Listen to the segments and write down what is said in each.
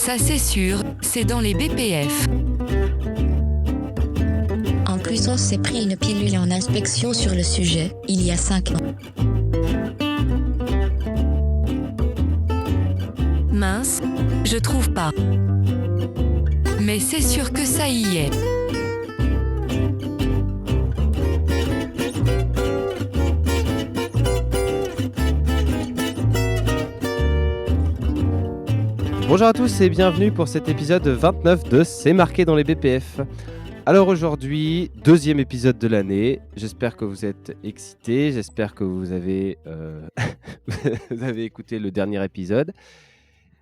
Ça c'est sûr, c'est dans les BPF. En plus, on s'est pris une pilule en inspection sur le sujet, il y a 5 ans. Mince, je trouve pas. Mais c'est sûr que ça y est. Bonjour à tous et bienvenue pour cet épisode 29 de C'est marqué dans les BPF. Alors aujourd'hui, deuxième épisode de l'année. J'espère que vous êtes excités, j'espère que vous avez, vous avez écouté le dernier épisode.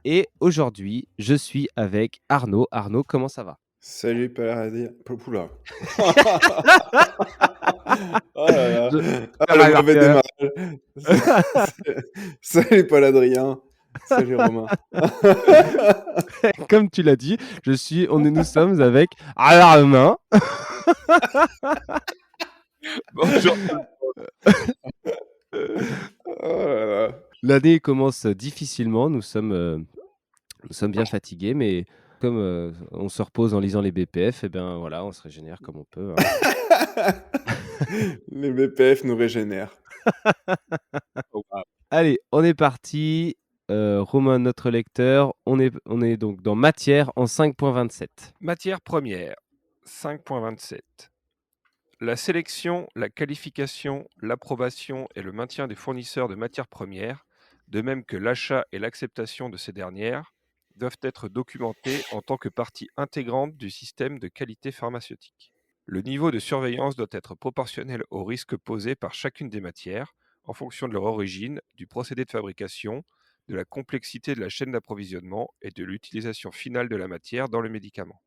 Et aujourd'hui, je suis avec Arnaud. Arnaud, comment ça va ? Salut Paladin. Oula. Oh là là. Le mauvais démarrage. Salut Paul Adrien. Salut Romain. Comme tu l'as dit, nous sommes avec Romain. Bonjour. Oh là là. L'année commence difficilement, nous sommes bien fatigués, mais comme on se repose en lisant les BPF, et bien voilà, on se régénère comme on peut. Les BPF nous régénèrent. Allez, on est parti. Romain, notre lecteur, on est donc dans matière en 5.27. Matière première, 5.27. La sélection, la qualification, l'approbation et le maintien des fournisseurs de matières premières, de même que l'achat et l'acceptation de ces dernières, doivent être documentés en tant que partie intégrante du système de qualité pharmaceutique. Le niveau de surveillance doit être proportionnel aux risques posés par chacune des matières, en fonction de leur origine, du procédé de fabrication, de la complexité de la chaîne d'approvisionnement et de l'utilisation finale de la matière dans le médicament.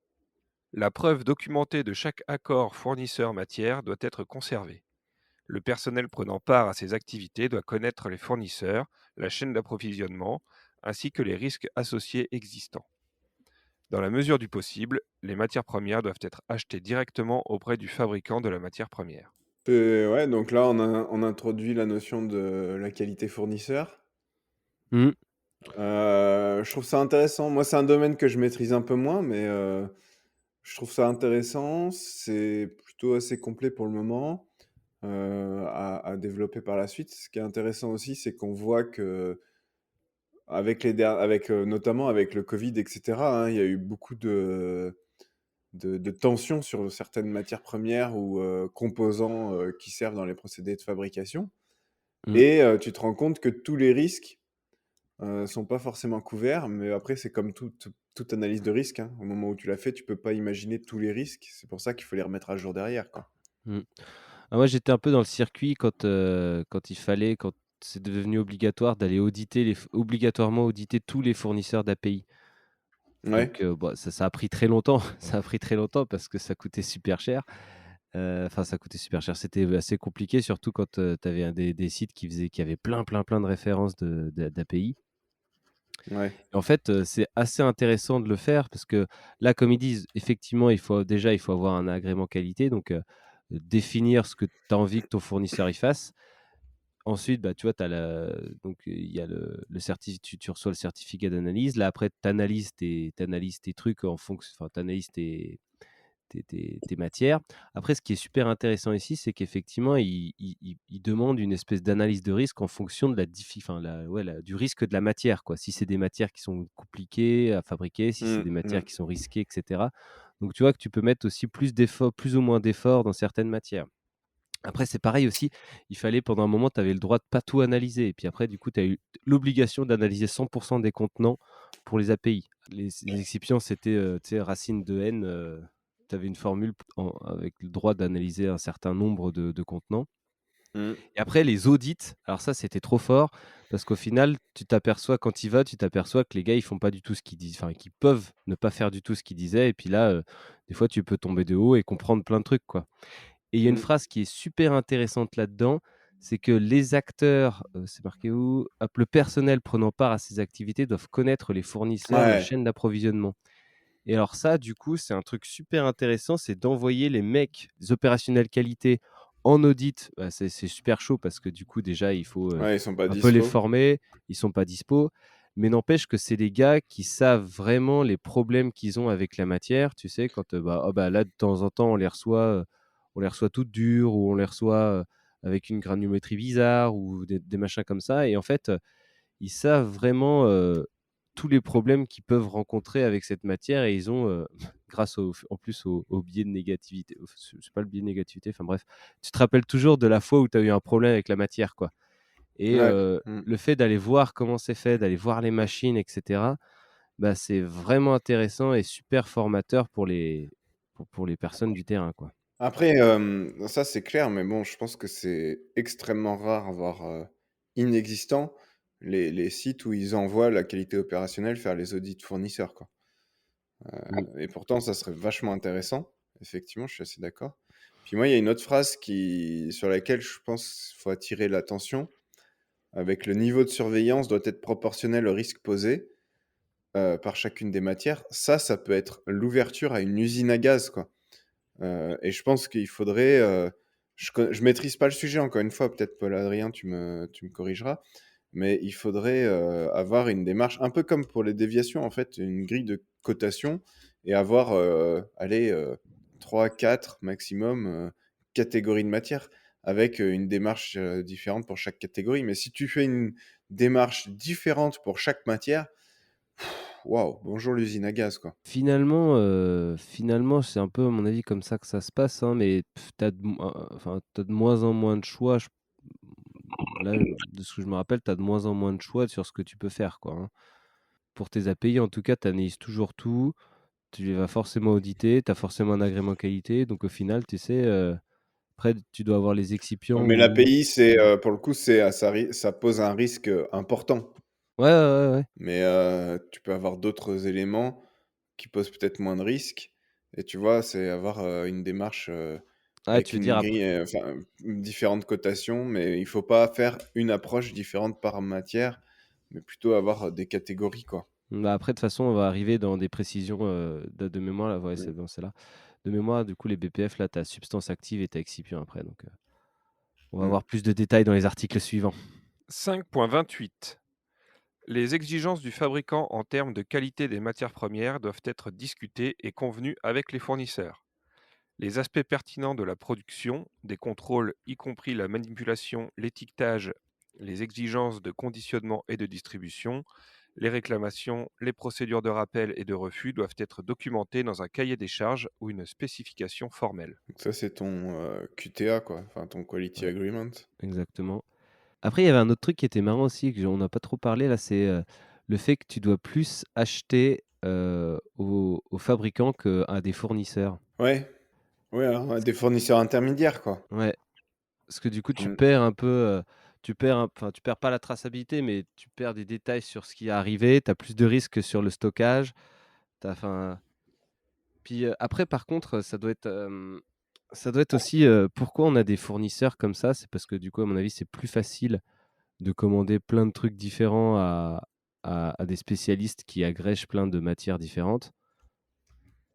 La preuve documentée de chaque accord fournisseur-matière doit être conservée. Le personnel prenant part à ces activités doit connaître les fournisseurs, la chaîne d'approvisionnement, ainsi que les risques associés existants. Dans la mesure du possible, les matières premières doivent être achetées directement auprès du fabricant de la matière première. Ouais, donc là, on introduit la notion de la qualité fournisseur. Mmh. Je trouve ça intéressant. Moi, c'est un domaine que je maîtrise un peu moins, mais je trouve ça intéressant. C'est plutôt assez complet pour le moment à développer par la suite. Ce qui est intéressant aussi, c'est qu'on voit que notamment avec le Covid, etc., hein, il y a eu beaucoup de tensions sur certaines matières premières ou composants qui servent dans les procédés de fabrication. Et tu te rends compte que tous les risques sont pas forcément couverts, mais après, c'est comme toute analyse de risque, hein. Au moment où tu l'as fait, tu peux pas imaginer tous les risques. C'est pour ça qu'il faut les remettre à jour derrière, quoi. Moi, j'étais un peu dans le circuit quand c'est devenu obligatoire d'aller obligatoirement auditer tous les fournisseurs d'API. Ouais. Donc, ça a pris très longtemps. Ça a pris très longtemps parce que ça coûtait super cher. Ça coûtait super cher. C'était assez compliqué, surtout quand tu avais des sites qui avaient plein de références d'API. Ouais. Et en fait, c'est assez intéressant de le faire parce que là, comme ils disent, effectivement, il faut avoir un agrément qualité, donc définir ce que tu as envie que ton fournisseur y fasse. Ensuite, tu vois, il y a le certificat, tu reçois le certificat d'analyse. Là, après, tu analyses tes trucs en fonction, enfin, tu analyses tes matières. Après, ce qui est super intéressant ici, c'est qu'effectivement, il demande une espèce d'analyse de risque en fonction de du risque de la matière, quoi. Si c'est des matières qui sont compliquées à fabriquer, si c'est des matières qui sont risquées, etc. Donc, tu vois que tu peux mettre aussi plus ou moins d'efforts dans certaines matières. Après, c'est pareil aussi, il fallait pendant un moment, tu avais le droit de pas tout analyser. Et puis après, du coup, tu as eu l'obligation d'analyser 100% des contenants pour les API. Les exceptions, c'était racine de n. Tu avais une formule avec le droit d'analyser un certain nombre de contenants. Et après, les audits, alors ça, c'était trop fort parce qu'au final, quand tu vas, tu t'aperçois que les gars, ils font pas du tout ce qu'ils disent, enfin, qu'ils peuvent ne pas faire du tout ce qu'ils disaient. Et puis là, des fois, tu peux tomber de haut et comprendre plein de trucs, quoi. Et il y a une phrase qui est super intéressante là-dedans, c'est que les acteurs, c'est marqué où ? Le personnel prenant part à ces activités doivent connaître les fournisseurs, la chaîne d'approvisionnement. Et alors ça, du coup, c'est un truc super intéressant, c'est d'envoyer les mecs des opérationnels qualité en audit. C'est super chaud parce que du coup, déjà, il faut Ouais, ils sont pas un peu les dispo. former, ils sont pas dispo. Mais n'empêche que c'est des gars qui savent vraiment les problèmes qu'ils ont avec la matière. Tu sais, quand là, de temps en temps, on les reçoit toutes dures ou on les reçoit avec une granulométrie bizarre ou des machins comme ça. Et en fait, ils savent vraiment tous les problèmes qu'ils peuvent rencontrer avec cette matière et ils ont, grâce en plus au biais de négativité, c'est pas le biais de négativité, enfin bref, tu te rappelles toujours de la fois où tu as eu un problème avec la matière, quoi. Et Ouais. le fait d'aller voir comment c'est fait, d'aller voir les machines, etc., bah, c'est vraiment intéressant et super formateur pour les personnes du terrain, quoi. Après, ça c'est clair, mais bon, je pense que c'est extrêmement rare, voire inexistant, les sites où ils envoient la qualité opérationnelle faire les audits fournisseurs, quoi. Et pourtant, ça serait vachement intéressant. Effectivement, je suis assez d'accord. Puis moi, il y a une autre phrase sur laquelle je pense qu'il faut attirer l'attention. Avec le niveau de surveillance doit être proportionnel au risque posé par chacune des matières. Ça peut être l'ouverture à une usine à gaz, quoi. Et je pense qu'il faudrait. Je maîtrise pas le sujet, encore une fois, peut-être Paul-Adrien, tu me corrigeras, mais il faudrait avoir une démarche, un peu comme pour les déviations, en fait, une grille de cotation et avoir, allez, 3, 4 maximum catégories de matières avec une démarche différente pour chaque catégorie. Mais si tu fais une démarche différente pour chaque matière, waouh, bonjour l'usine à gaz, quoi. Finalement, c'est un peu, à mon avis, comme ça que ça se passe, hein, mais tu t'as de moins en moins de choix. Là, de ce que je me rappelle, tu as de moins en moins de choix sur ce que tu peux faire, quoi, hein. Pour tes API, en tout cas, tu analyses toujours tout. Tu les vas forcément auditer, tu as forcément un agrément qualité. Donc, au final, tu sais, après, tu dois avoir les excipients Mais ou... l'API, pour le coup, ça pose un risque important. Ouais. Mais tu peux avoir d'autres éléments qui posent peut-être moins de risques. Et tu vois, c'est avoir une démarche Ah, avec tu veux dire une après... grille, enfin, différentes cotations, mais il faut pas faire une approche différente par matière, mais plutôt avoir des catégories, quoi. Bah, après, de toute façon, on va arriver dans des précisions de mémoire. Là, ouais, c'est dans celle-là. De mémoire, du coup, les BPF, là, tu as substance active et tu as excipient après. Donc, on va avoir plus de détails dans les articles suivants. 5.28. Les exigences du fabricant en termes de qualité des matières premières doivent être discutées et convenues avec les fournisseurs. Les aspects pertinents de la production, des contrôles, y compris la manipulation, l'étiquetage, les exigences de conditionnement et de distribution, les réclamations, les procédures de rappel et de refus doivent être documentés dans un cahier des charges ou une spécification formelle. Donc ça, c'est ton QTA, quoi, enfin ton Quality Ouais. Agreement. Exactement. Après, il y avait un autre truc qui était marrant aussi, on n'a pas trop parlé, là, c'est le fait que tu dois plus acheter aux fabricants qu'à des fournisseurs. Ouais, ouais, alors, des fournisseurs intermédiaires, quoi. Ouais, parce que du coup, tu Mm. perds un peu, enfin, tu perds pas la traçabilité, mais tu perds des détails sur ce qui est arrivé, tu as plus de risques sur le stockage. Enfin... Puis après, par contre, ça doit être aussi pourquoi on a des fournisseurs comme ça, c'est parce que du coup, à mon avis, c'est plus facile de commander plein de trucs différents à des spécialistes qui agrègent plein de matières différentes,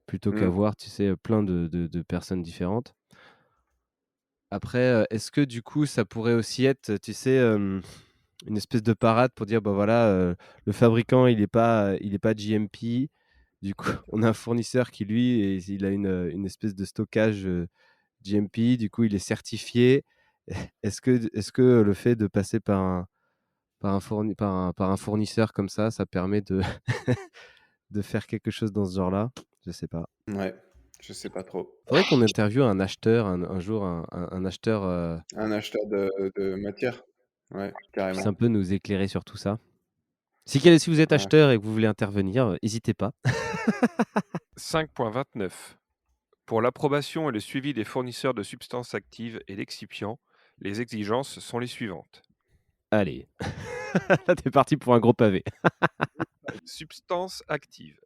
plutôt Mm. qu'avoir, tu sais, plein de personnes différentes. Après, est-ce que du coup, ça pourrait aussi être, tu sais, une espèce de parade pour dire, bah voilà, le fabricant, il est pas GMP. Du coup, on a un fournisseur qui, lui, il a une espèce de stockage GMP. Du coup, il est certifié. Est-ce que le fait de passer par un fournisseur comme ça permet de faire quelque chose dans ce genre-là? Je sais pas. Ouais, je sais pas trop. Faudrait qu'on interviewe un acheteur un jour, un acheteur Un acheteur de matière. Ouais, puisse carrément. un peu nous éclairer sur tout ça. Si vous êtes Ouais. acheteur et que vous voulez intervenir, n'hésitez pas. 5.29. Pour l'approbation et le suivi des fournisseurs de substances actives et d'excipients, les exigences sont les suivantes. Allez, là t'es parti pour un gros pavé. Substances actives.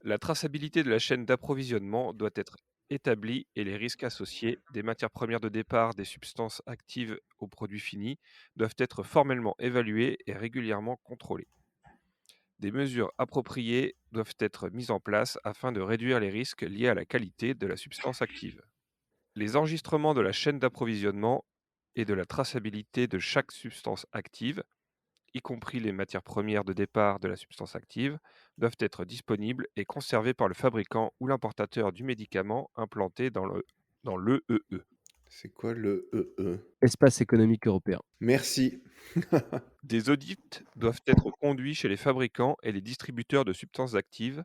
La traçabilité de la chaîne d'approvisionnement doit être établie et les risques associés des matières premières de départ des substances actives aux produits finis doivent être formellement évalués et régulièrement contrôlés. Des mesures appropriées doivent être mises en place afin de réduire les risques liés à la qualité de la substance active. Les enregistrements de la chaîne d'approvisionnement et de la traçabilité de chaque substance active, y compris les matières premières de départ de la substance active, doivent être disponibles et conservées par le fabricant ou l'importateur du médicament implanté dans l'EEE. C'est quoi le EE? Espace économique européen. Merci. Des audits doivent être conduits chez les fabricants et les distributeurs de substances actives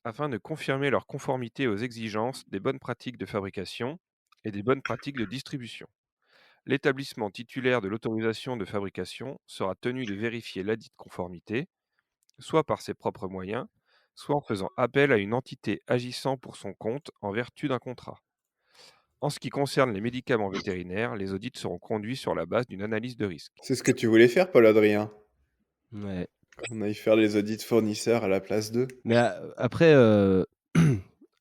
afin de confirmer leur conformité aux exigences des bonnes pratiques de fabrication et des bonnes pratiques de distribution. L'établissement titulaire de l'autorisation de fabrication sera tenu de vérifier ladite conformité, soit par ses propres moyens, soit en faisant appel à une entité agissant pour son compte en vertu d'un contrat. En ce qui concerne les médicaments vétérinaires, les audits seront conduits sur la base d'une analyse de risque. C'est ce que tu voulais faire, Paul-Adrien? Ouais. Qu'on aille faire les audits fournisseurs à la place d'eux? Mais après,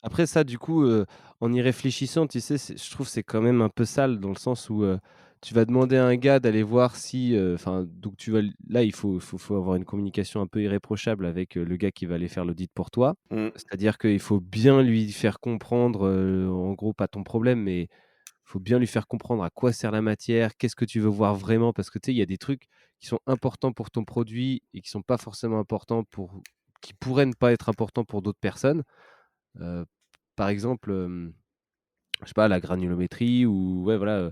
après ça, du coup, en y réfléchissant, tu sais, je trouve que c'est quand même un peu sale dans le sens où tu vas demander à un gars d'aller voir si, enfin, donc tu vas, là, il faut avoir une communication un peu irréprochable avec le gars qui va aller faire l'audit pour toi. Mm. C'est-à-dire qu'il faut bien lui faire comprendre, en gros, pas ton problème, mais il faut bien lui faire comprendre à quoi sert la matière, qu'est-ce que tu veux voir vraiment, parce que tu sais, il y a des trucs qui sont importants pour ton produit et qui sont pas forcément importants qui pourraient ne pas être importants pour d'autres personnes. Heu, Par exemple, je sais pas, la granulométrie ou ouais, voilà,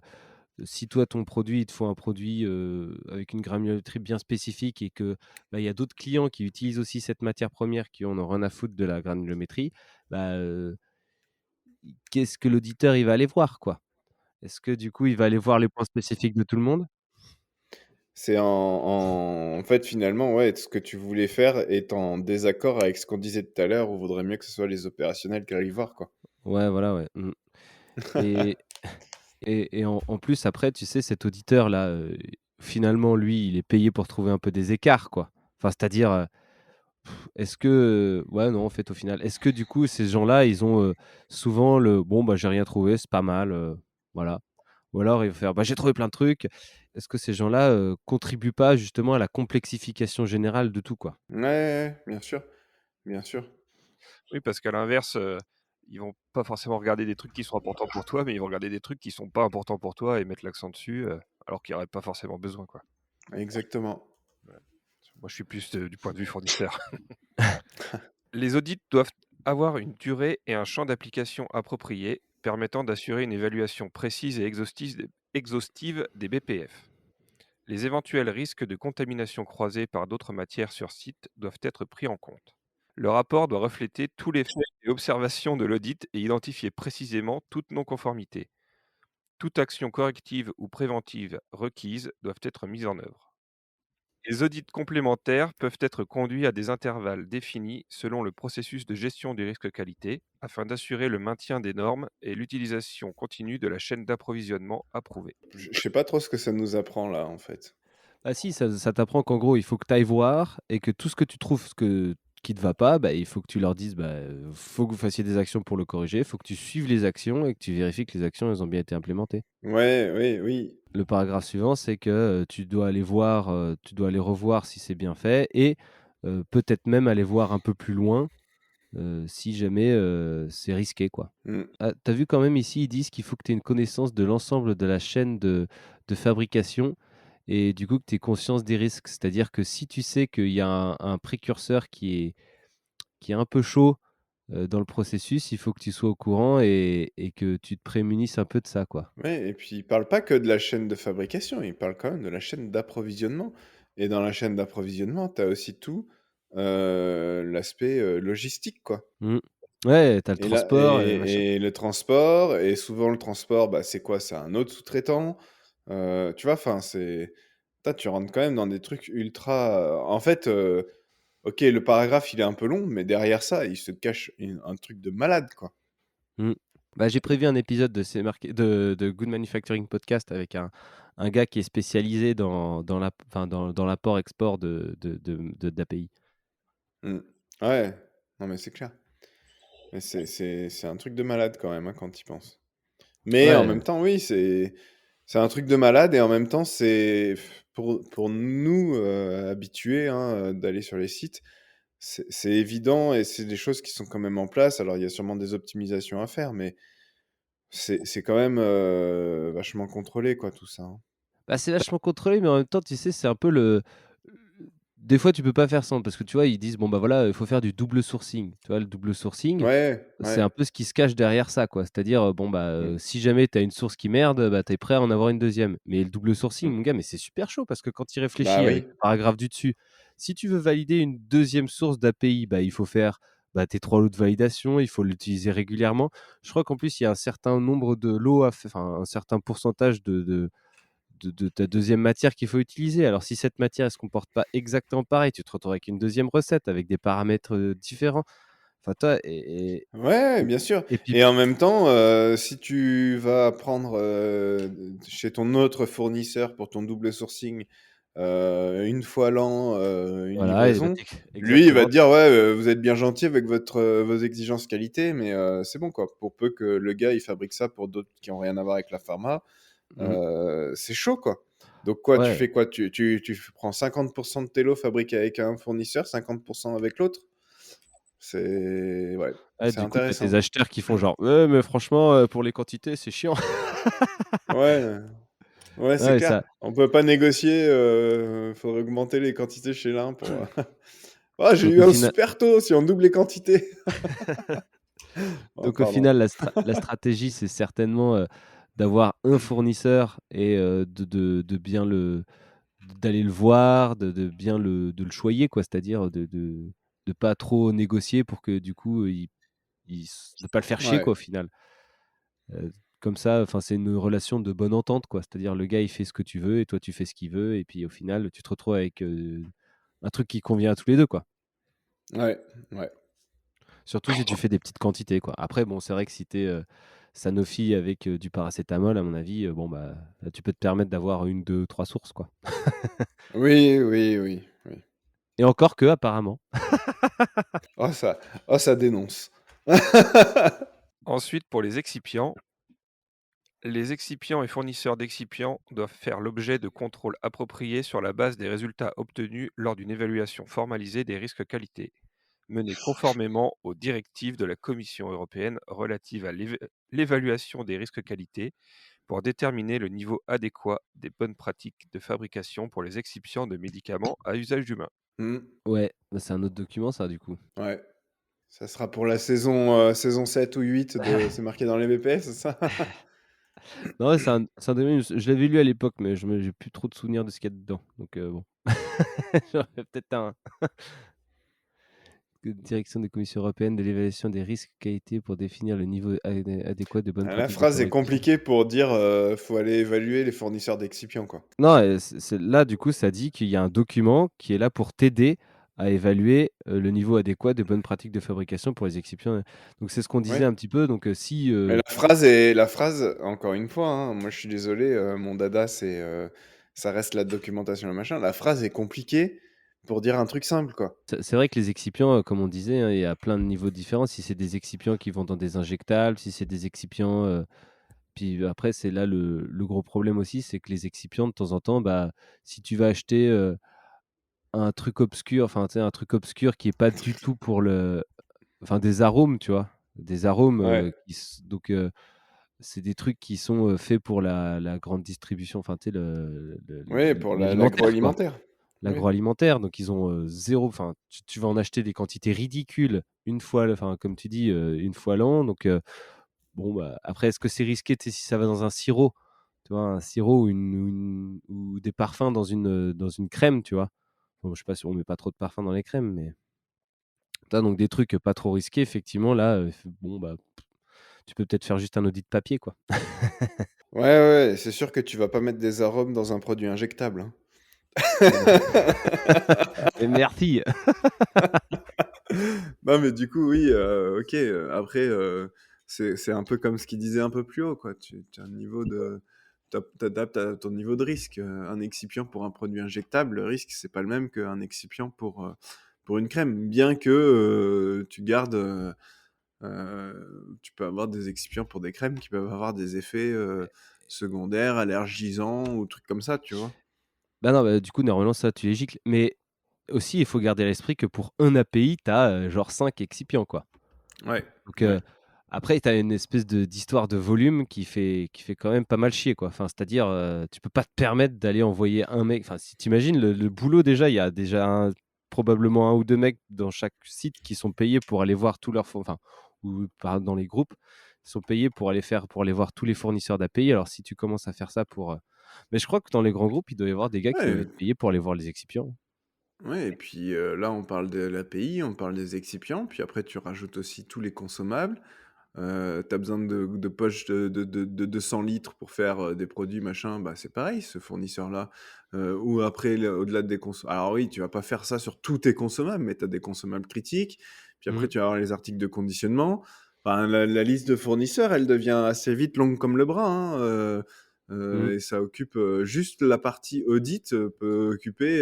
si toi, ton produit, il te faut un produit, avec une granulométrie bien spécifique et que, bah, il y a d'autres clients qui utilisent aussi cette matière première qui en ont rien à foutre de la granulométrie, bah, qu'est-ce que l'auditeur, il va aller voir, quoi? Est-ce que du coup, il va aller voir les points spécifiques de tout le monde? C'est en fait, finalement, ouais, ce que tu voulais faire est en désaccord avec ce qu'on disait tout à l'heure, où vaudrait mieux que ce soit les opérationnels qui aillent voir, quoi. Ouais, voilà, ouais. Et en plus, après, tu sais, cet auditeur-là, finalement, lui, il est payé pour trouver un peu des écarts, quoi. Enfin, c'est-à-dire, est-ce que, ouais, non, en fait, au final, est-ce que du coup, ces gens-là, ils ont, souvent le: «Bon, bah, j'ai rien trouvé, c'est pas mal, voilà». Ou alors il va faire: «Bah, j'ai trouvé plein de trucs». Est-ce que ces gens-là, contribuent pas justement à la complexification générale de tout, quoi? Ouais, ouais, ouais, bien sûr, bien sûr. Oui, parce qu'à l'inverse, ils vont pas forcément regarder des trucs qui sont importants pour toi, mais ils vont regarder des trucs qui sont pas importants pour toi et mettre l'accent dessus, alors qu'il y aurait pas forcément besoin, quoi. Exactement. Moi, je suis plus du point de vue fournisseur. Les audits doivent avoir une durée et un champ d'application appropriés, permettant d'assurer une évaluation précise et exhaustive des BPF. Les éventuels risques de contamination croisés par d'autres matières sur site doivent être pris en compte. Le rapport doit refléter tous les faits et observations de l'audit et identifier précisément toute non-conformité. Toute action corrective ou préventive requise doivent être mises en œuvre. Les audits complémentaires peuvent être conduits à des intervalles définis selon le processus de gestion du risque qualité, afin d'assurer le maintien des normes et l'utilisation continue de la chaîne d'approvisionnement approuvée. Je sais pas trop ce que ça nous apprend là, en fait. Ah si, ça t'apprend qu'en gros, il faut que tu ailles voir et que tout ce que tu trouves qui te va pas, bah, il faut que tu leur dises, bah, faut que vous fassiez des actions pour le corriger, il faut que tu suives les actions et que tu vérifies que les actions, elles ont bien été implémentées. Ouais, oui, oui. Le paragraphe suivant, c'est que, tu dois aller voir, tu dois aller revoir si c'est bien fait et peut-être même aller voir un peu plus loin, si jamais, c'est risqué, quoi. Mm. Ah, tu as vu quand même ici, ils disent qu'il faut que tu aies une connaissance de l'ensemble de la chaîne de fabrication et du coup que tu aies conscience des risques. C'est-à-dire que si tu sais qu'il y a un précurseur qui est un peu chaud, dans le processus, il faut que tu sois au courant et que tu te prémunisses un peu de ça, quoi. Ouais, et puis il parle pas que de la chaîne de fabrication, il parle quand même de la chaîne d'approvisionnement. Et dans la chaîne d'approvisionnement, tu as aussi tout l'aspect logistique, quoi. Mmh. Ouais, tu as le Et là, transport et machin. et le transport, et souvent le transport, bah, c'est quoi? C'est un autre sous-traitant. Tu vois, enfin, tu rentres quand même dans des trucs ultra. En fait, ok, le paragraphe il est un peu long, mais derrière ça, il se cache un truc de malade, quoi. Mmh. Bah, j'ai prévu un épisode de de Good Manufacturing Podcast avec un gars qui est spécialisé dans l'apport-export d'API. Mm. Ouais, non, mais c'est clair. Mais c'est un truc de malade quand même, hein, quand tu y penses. Mais en Ouais, même temps, oui, c'est un truc de malade, et en même temps, c'est pour nous habitués, hein, d'aller sur les sites, c'est évident, et c'est des choses qui sont quand même en place. Alors, il y a sûrement des optimisations à faire, mais c'est quand même vachement contrôlé, quoi, tout ça, hein. bah, c'est vachement contrôlé, mais en même temps, tu sais, c'est un peu des fois, tu peux pas faire sans parce que tu vois, ils disent bon bah voilà, il faut faire du double sourcing. Tu vois, le double sourcing, Ouais, c'est un ouais. peu ce qui se cache derrière ça, quoi. C'est-à-dire, bon bah, Mmh, si jamais tu as une source qui merde, bah, tu es prêt à en avoir une deuxième. Mais le double sourcing, mmh. mon gars, mais c'est super chaud parce que quand tu y Bah réfléchis avec oui. le paragraphe du dessus, si tu veux valider une deuxième source d'API, bah, il faut faire, bah, tes 3 lots de validation, il faut l'utiliser régulièrement. Je crois qu'en plus, il y a un certain nombre de lots enfin, un certain pourcentage de ta deuxième matière qu'il faut utiliser. Alors si cette matière elle se comporte pas exactement pareil, tu te retrouves avec une deuxième recette avec des paramètres différents. Enfin toi Ouais, bien sûr. et puis Et en même temps, si tu vas prendre chez ton autre fournisseur pour ton double sourcing, une fois l'an, une voilà, et bah, livraison, lui, il va exactement. te dire, ouais, vous êtes bien gentil avec vos exigences qualité, mais c'est bon quoi. Pour peu que le gars il fabrique ça pour d'autres qui ont rien à voir avec la pharma, Mmh, c'est chaud quoi. Donc quoi, tu ouais. fais quoi? Tu prends 50% de tes lots fabriqués avec un fournisseur, 50% avec l'autre? Ouais, Ouais, c'est du coup, tu as tes intéressant. acheteurs qui font genre: «Ouais, mais franchement, pour les quantités, c'est chiant». Ouais, ouais, c'est Ouais, clair. ça On peut pas négocier, faudrait augmenter les quantités chez l'un pour, «Ah, j'ai donc eu au un final super taux si on double les quantités!» Oh, donc au pardon. final, la stratégie, c'est certainement, d'avoir un fournisseur et de bien d'aller le voir, de bien de le choyer quoi. C'est-à-dire de pas trop négocier pour que du coup, de pas le faire chier Ouais, quoi, au final. Comme ça, enfin, c'est une relation de bonne entente quoi. C'est-à-dire le gars, il fait ce que tu veux et toi, tu fais ce qu'il veut et puis au final, tu te retrouves avec, un truc qui convient à tous les 2 quoi. ouais, ouais. Surtout si tu fais des petites quantités, quoi. Après, bon, c'est vrai que si tu es, Sanofi avec, du paracétamol, à mon avis, bon, bah, là, tu peux te permettre d'avoir une, 2, 3 sources, quoi. Oui, oui, oui, oui. Et encore que, apparemment. Oh ça oh ça dénonce. Ensuite, pour les excipients et fournisseurs d'excipients doivent faire l'objet de contrôles appropriés sur la base des résultats obtenus lors d'une évaluation formalisée des risques qualité, menée conformément aux directives de la Commission européenne relatives à l'évaluation des risques qualité pour déterminer le niveau adéquat des bonnes pratiques de fabrication pour les excipients de médicaments à usage humain. Mmh, Ouais, bah, c'est un autre document ça, du coup. ouais. Ça sera pour la saison 7 ou 8 de c'est marqué dans les BPS, c'est ça? Non, ouais, c'est un domaine, je l'avais lu à l'époque, mais j'ai plus trop de souvenirs de ce qu'il y a dedans, donc bon. J'aurais peut-être un direction des commissions européennes de l'évaluation des risques qualité pour définir le niveau adéquat de bonnes La pratiques de phrase est fabrication. compliquée pour dire, faut aller évaluer les fournisseurs d'excipients, quoi. Non, c'est là, du coup, ça dit qu'il y a un document qui est là pour t'aider à évaluer, le niveau adéquat de bonnes pratiques de fabrication pour les excipients, donc c'est ce qu'on disait Ouais. un petit peu, donc si, Mais la phrase, encore une fois, hein, moi je suis désolé, mon dada c'est, ça reste la documentation, le machin. La phrase est compliquée pour dire un truc simple, quoi. c'est vrai que les excipients, comme on disait, hein, il y a plein de niveaux différents. Si c'est des excipients qui vont dans des injectables, si c'est des excipients, puis après c'est là le gros problème aussi, c'est que les excipients de temps en temps, bah, si tu vas acheter, un truc obscur, enfin, tu sais, un truc obscur qui est pas du tout pour le enfin des arômes, tu vois? Des arômes, Ouais. donc c'est des trucs qui sont, faits pour la grande distribution, enfin, tu sais, Oui, pour l'alimentaire, quoi. l'agroalimentaire. Oui. L'agroalimentaire, donc ils ont, 0 enfin, tu vas en acheter des quantités ridicules une fois enfin, comme tu dis, une fois l'an, donc bon, bah, après est-ce que c'est risqué, tu sais, si ça va dans un sirop, tu vois? Un sirop ou des parfums dans une crème, tu vois? Bon, je sais pas si on met pas trop de parfum dans les crèmes, mais tu donc des trucs, pas trop risqués, effectivement, là, bon, bah, tu peux peut-être faire juste un audit papier, quoi. Ouais, ouais, c'est sûr que tu vas pas mettre des arômes dans un produit injectable, hein. Et merci! Non, mais du coup, oui, OK, après, c'est un peu comme ce qu'il disait un peu plus haut, quoi. Tu as un niveau de t'adaptes à ton niveau de risque. Un excipient pour un produit injectable, le risque, c'est pas le même qu'un excipient pour une crème. Bien que, tu gardes, tu peux avoir des excipients pour des crèmes qui peuvent avoir des effets, secondaires, allergisants ou trucs comme ça, tu vois? Bah, non, bah, du coup, normalement, ça, tu les gicles, mais aussi, il faut garder à l'esprit que pour un API, tu as, genre 5 excipients, quoi. Ouais, Donc ouais. Après, tu as une espèce d'histoire de volume qui fait quand même pas mal chier, quoi. Enfin, c'est-à-dire, tu peux pas te permettre d'aller envoyer un mec. Enfin, si tu imagines le boulot, déjà, il y a déjà probablement un ou deux mecs dans chaque site qui sont payés pour aller voir tous leurs. Enfin, ou dans les groupes, sont payés pour aller voir tous les fournisseurs d'API. Alors, si tu commences à faire ça pour. Mais je crois que dans les grands groupes, il doit y avoir des gars qui doivent Ouais, être payés pour aller voir les excipients. ouais, et puis là, on parle de l'API, on parle des excipients, puis après, tu rajoutes aussi tous les consommables. Tu as besoin de poches de 200 litres pour faire des produits, machin, bah, c'est pareil, ce fournisseur-là. Ou après, au-delà des consommables. Alors oui, tu vas pas faire ça sur tous tes consommables, mais tu as des consommables critiques. Puis après, Mm. tu vas avoir les articles de conditionnement. Enfin, la liste de fournisseurs, elle devient assez vite longue comme le bras, hein, Mm. et ça occupe juste la partie audit peut occuper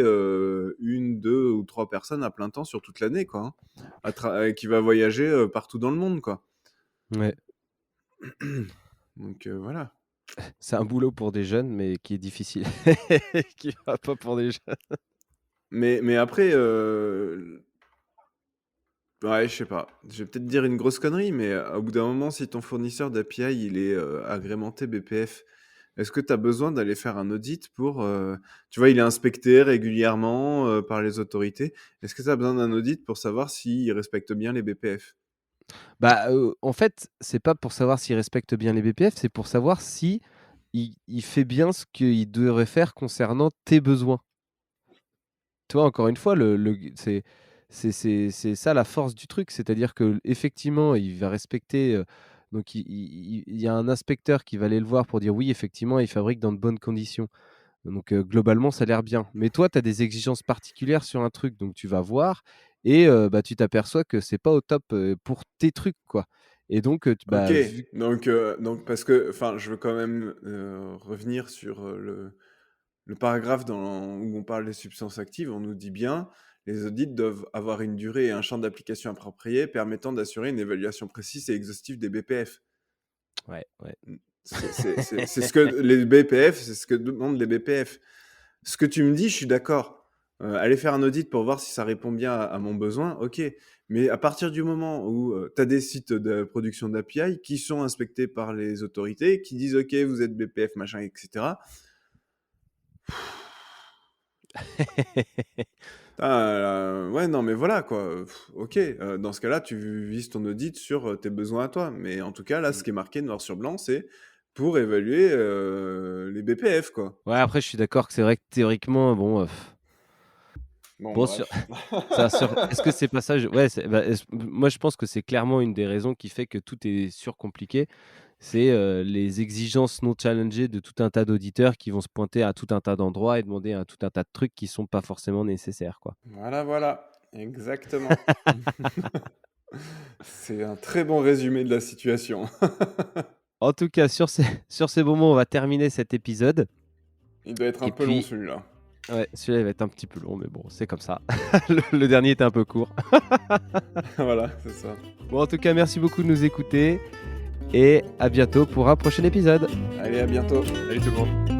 une, deux ou trois personnes à plein temps sur toute l'année, quoi, hein, qui va voyager partout dans le monde, quoi. Ouais. Donc voilà. C'est un boulot pour des jeunes, mais qui est difficile. Qui va pas pour des jeunes. Mais après, ouais, je sais pas. Je vais peut-être dire une grosse connerie, mais au bout d'un moment, si ton fournisseur d'API, il est agrémenté BPF, est-ce que tu as besoin d'aller faire un audit pour... tu vois, il est inspecté régulièrement par les autorités. Est-ce que tu as besoin d'un audit pour savoir s'il respecte bien les BPF? Bah, en fait, c'est pas pour savoir s'il respecte bien les BPF, c'est pour savoir si il fait bien ce qu'il devrait faire concernant tes besoins. Tu vois, encore une fois, c'est ça la force du truc. C'est-à-dire qu'effectivement, il va respecter, donc il y a un inspecteur qui va aller le voir pour dire: «Oui, effectivement, il fabrique dans de bonnes conditions». Donc globalement, ça a l'air bien. Mais toi, tu as des exigences particulières sur un truc, donc tu vas voir et bah, tu t'aperçois que c'est pas au top, pour tes trucs, quoi. Et donc Ok, bah, vu donc parce que, enfin, je veux quand même revenir sur le paragraphe où on parle des substances actives. On nous dit bien, les audits doivent avoir une durée et un champ d'application approprié permettant d'assurer une évaluation précise et exhaustive des BPF. ouais, ouais. C'est ce que les BPF, c'est ce que demandent les BPF. Ce que tu me dis, je suis d'accord. Aller faire un audit pour voir si ça répond bien à mon besoin, ok. Mais à partir du moment où tu as des sites de production d'API qui sont inspectés par les autorités, qui disent ok, vous êtes BPF, machin, etc. Ouais, non, mais voilà, quoi. Ok, dans ce cas-là, tu vises ton audit sur tes besoins à toi. Mais en tout cas, là, ce qui est marqué noir sur blanc, c'est pour évaluer les BPF, quoi. Ouais, après, je suis d'accord que c'est vrai que théoriquement, bon, Bon, bon bref. est-ce que c'est pas ça? Ouais, moi, je pense que c'est clairement une des raisons qui fait que tout est surcompliqué. C'est, les exigences non challengées de tout un tas d'auditeurs qui vont se pointer à tout un tas d'endroits et demander un tout un tas de trucs qui sont pas forcément nécessaires, quoi. Voilà, voilà, exactement. C'est un très bon résumé de la situation. En tout cas, sur ces bons mots, on va terminer cet épisode Il doit être un et peu long, puis celui-là. ouais, celui-là, il va être un petit peu long, mais bon, c'est comme ça. Le dernier était un peu court. Voilà, c'est ça. Bon, en tout cas, merci beaucoup de nous écouter et à bientôt pour un prochain épisode. Allez, à bientôt. Salut tout le monde.